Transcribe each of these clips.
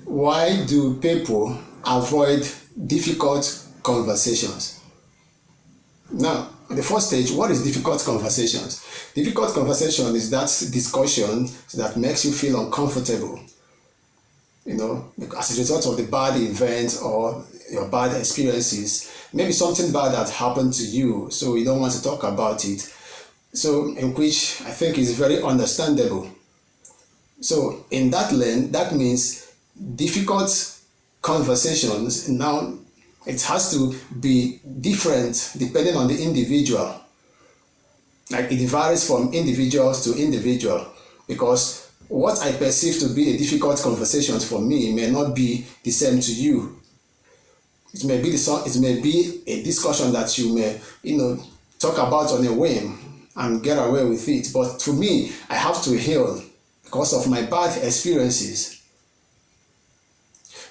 Why do people avoid difficult conversations? Now, in the first stage, what is difficult conversations? Difficult conversation is that discussion that makes you feel uncomfortable, as a result of the bad events or your bad experiences. Maybe something bad that happened to you, so you don't want to talk about it. So, in which I think is very understandable. So, in that lane, that means difficult conversations now it has to be different depending on the individual. Like it varies from individuals to individual, because what I perceive to be a difficult conversation for me may not be the same to you. It may be a discussion that you may talk about on a whim and get away with it, but to me I have to heal because of my bad experiences.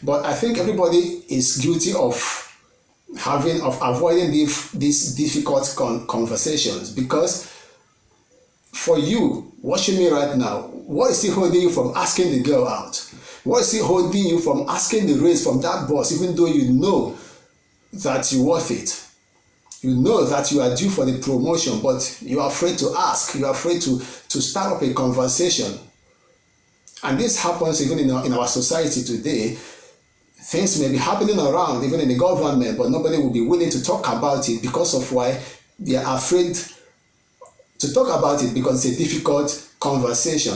But I think everybody is guilty of avoiding these difficult conversations, because for you watching me right now, what is still holding you from asking the girl out? What is still holding you from asking the raise from that boss, even though you know that you're worth it? You know that you are due for the promotion, but you are afraid to ask. You are afraid to start up a conversation. And this happens even in our society today. Things may be happening around, even in the government, but nobody will be willing to talk about it because of why they are afraid to talk about it, because it's a difficult conversation.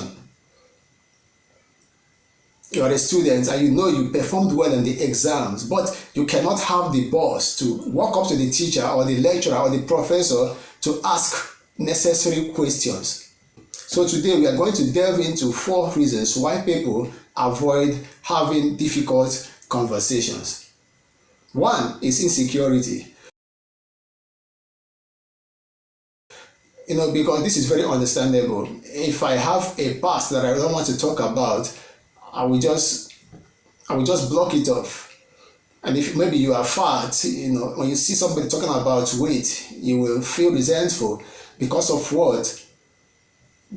You are a student and you performed well in the exams, but you cannot have the boss to walk up to the teacher or the lecturer or the professor to ask necessary questions. So today we are going to delve into 4 reasons why people avoid having difficult conversations. 1 is insecurity. Because this is very understandable. If I have a past that I don't want to talk about, I will just block it off. And if maybe you are fat, when you see somebody talking about weight, you will feel resentful. Because of what?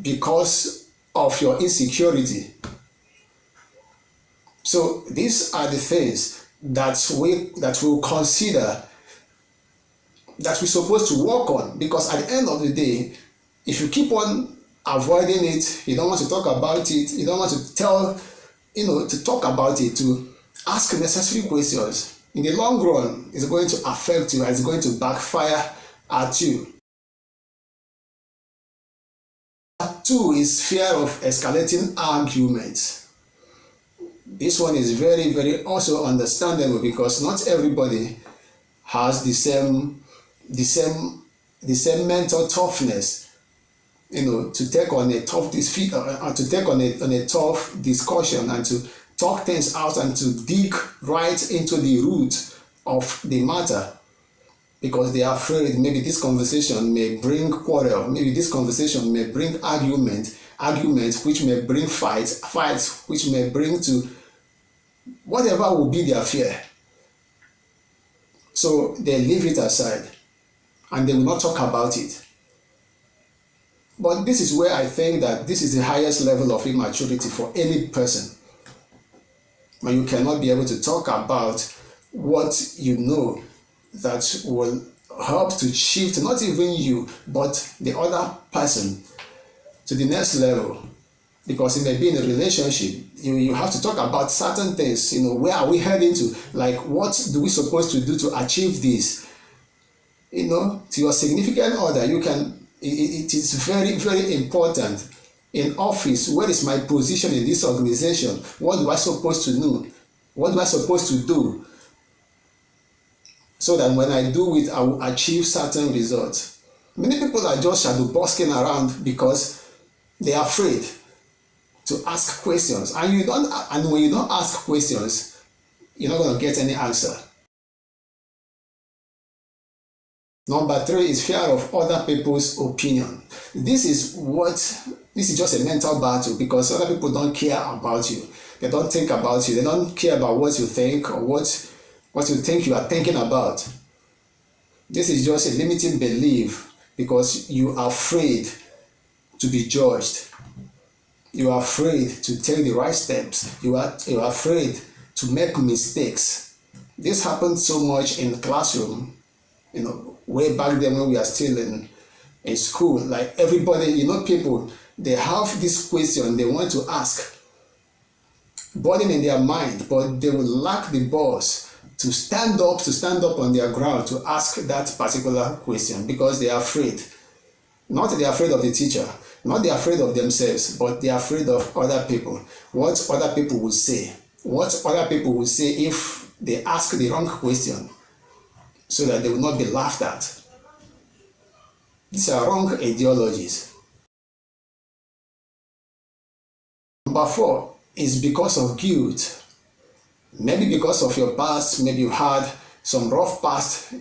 Because of your insecurity. So these are the things that we'll consider, that we're supposed to work on, because at the end of the day, if you keep on avoiding it, you don't want to talk about it, you don't want to talk about it, to ask necessary questions, in the long run, it's going to affect you and it's going to backfire at you. 2 is fear of escalating arguments. This one is very, very also understandable, because not everybody has the same mental toughness, to take on a tough to take on a tough discussion and to talk things out and to dig right into the root of the matter, because they are afraid maybe this conversation may bring quarrel, maybe this conversation may bring argument which may bring fights which may bring to whatever will be their fear. So they leave it aside and they will not talk about it. But this is where I think that this is the highest level of immaturity for any person, when you cannot be able to talk about what you know that will help to shift not even you but the other person to the next level. Because it may be in a relationship, you have to talk about certain things, where are we heading to, like what do we supposed to do to achieve this, to your significant other. It is very, very important. In office, where is my position in this organization? What do I supposed to know? What do I supposed to do? So that when I do it, I will achieve certain results. Many people are just shadow boxing around because they are afraid to ask questions. And when you don't ask questions, you're not going to get any answer. Number 3 is fear of other people's opinion. This is just a mental battle, because other people don't care about you. They don't think about you. They don't care about what you think or what you think you are thinking about. This is just a limiting belief, because you are afraid to be judged. You are afraid to take the right steps. You are afraid to make mistakes. This happened so much in the classroom, way back then when we are still in school. Like everybody, people, they have this question they want to ask, burning in their mind, but they will lack the balls to stand up on their ground to ask that particular question because they are afraid. Not they are afraid of the teacher, not they are afraid of themselves, but they are afraid of other people. What other people will say. What other people will say if they ask the wrong question, so that they will not be laughed at. These are wrong ideologies. Number 4 is because of guilt. Maybe because of your past, maybe you had some rough past,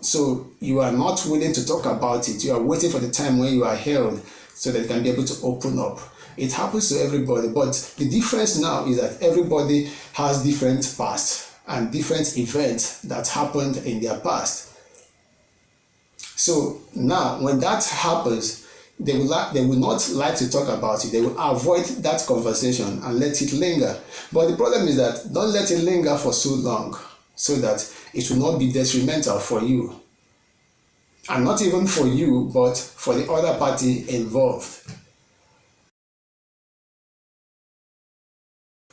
so you are not willing to talk about it. You are waiting for the time when you are healed so that you can be able to open up. It happens to everybody, but the difference now is that everybody has different past and different events that happened in their past. So now when that happens, they will not like to talk about it. They will avoid that conversation and let it linger. But the problem is that don't let it linger for so long, so that it will not be detrimental for you. And not even for you, but for the other party involved.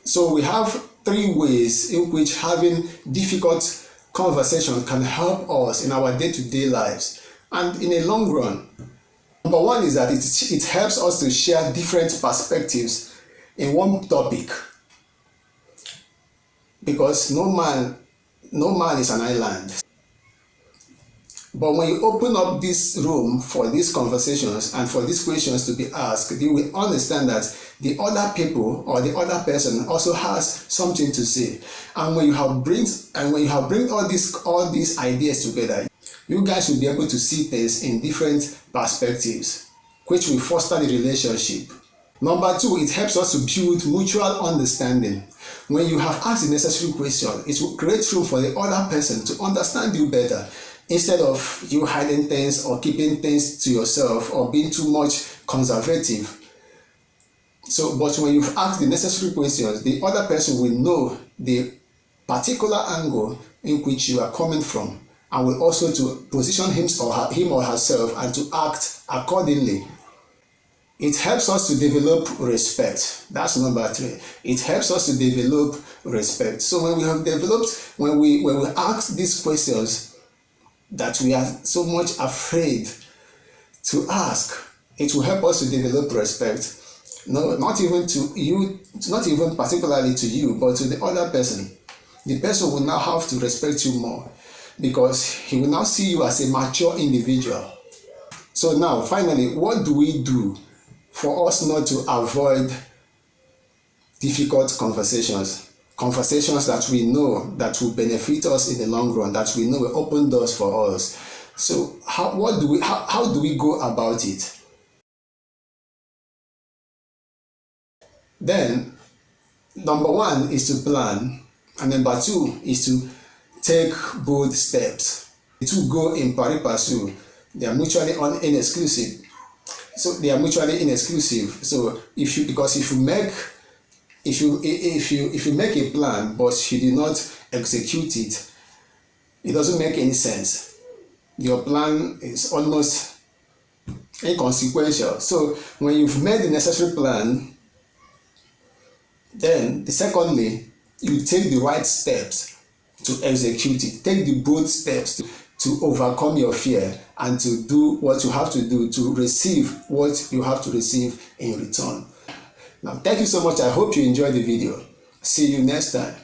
So we have 3 ways in which having difficult conversation can help us in our day-to-day lives and in a long run. Number 1 is that it helps us to share different perspectives in one topic, because no man is an island. But when you open up this room for these conversations and for these questions to be asked, you will understand that the other people or the other person also has something to say. And when you have bring all these ideas together, you guys will be able to see things in different perspectives, which will foster the relationship. Number 2, it helps us to build mutual understanding. When you have asked the necessary question, it will create room for the other person to understand you better, instead of you hiding things or keeping things to yourself or being too much conservative. But when you've asked the necessary questions, the other person will know the particular angle in which you are coming from, and will also to position him or herself and to act accordingly. It helps us to develop respect. That's number 3. It helps us to develop respect. So when we ask these questions that we are so much afraid to ask, it will help us to develop respect. No, not even to you, not even particularly to you, but to the other person. The person will now have to respect you more, because he will now see you as a mature individual. So now, finally, what do we do for us not to avoid difficult conversations? Conversations that we know that will benefit us in the long run, that we know will open doors for us. So how do we go about it? Then, number 1 is to plan, and number 2 is to take bold steps. The 2 go in pari passu. They are mutually inexclusive. So they are mutually inexclusive. So if you make a plan but you do not execute it, it doesn't make any sense. Your plan is almost inconsequential. So when you've made the necessary plan, then secondly, you take the right steps to execute it. Take the bold steps to overcome your fear and to do what you have to do to receive what you have to receive in return. Now, thank you so much. I hope you enjoyed the video. See you next time.